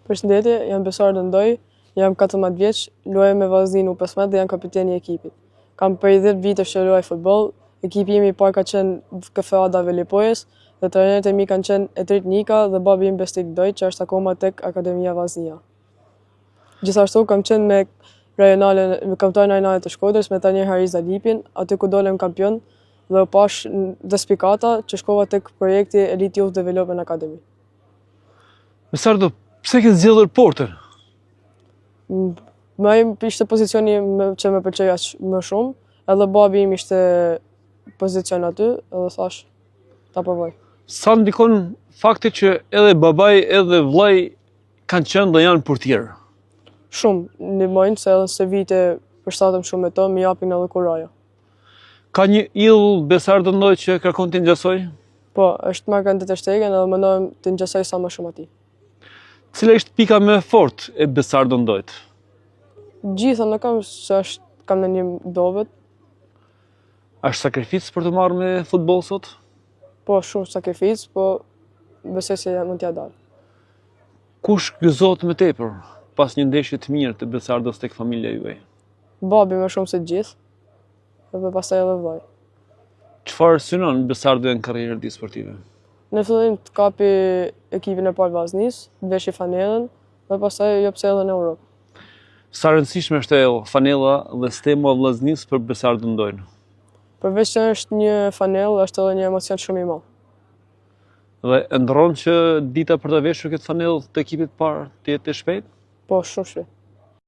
Përshëndetje, jam Besar Dëndoj, jam 14 vjeç, luaj me vllaznin U15 dhe jam kapiteni i ekipit. Kam prej 10 vitesh që luaj futboll, ekipi im i parë ka qenë KFA Daveli Pojës dhe trajnerët e mi kanë qenë Etrit Nika dhe babi im Bestik Doj, që është akoma tek Akademia Vllaznia. Gjithashtu kam qenë me kampionin rajonale të Shkodrës me trajner Hariza Lipin, aty ku dolem kampion dhe u pash dhe spikata që shkova tek projekti Elite Youth Development Academy. Besardo, pse ke zgjedhur portën? Më ishte pozicioni që më pëlqej më shumë, edhe babi im ishte pozicion aty, edhe thash ta provoj. Sa ndikon fakti që edhe babai edhe vllai kanë qenë dhe janë portier? Shumë, ndihmojnë se edhe se vite përshtatem shumë me to, më japin edhe kurajo. Ka një ill Besar Dëndoj që kërkon t'i ngjasoj? Po, është marrë kandidat e shtegen edhe mendoj të ngjasoj sa më shumë atij. Cila ishte pika më e fortë e Besar Dëndojt? Gjitha nuk kam se kam në një dovet. Është sakrificë për të marrë me futboll sot? Po, shumë sakrificë, po besoj se mund t'ja dal. Kush gëzohet më tepër pas një ndeshje të mirë të Besardos tek familja juaj? Babi më shumë se gjithë, edhe pastaj edhe vllai. Çfarë synon Besardo në karrierën e tij sportive? Në fillim të kapi ekipin e parë Vllaznisë, të veshi fanellën dhe pastaj jo pse edhe në Europë. Sa rëndësishme është fanella dhe stema e Vllaznisë për Besar Dëndojnë? Përveç që është një fanellë, është edhe një emocion shumë i madh. Dhe ndron që dita për të veshur këtë fanellë të ekipit parë të jetë e shpejtë? Po, shumë shpejt.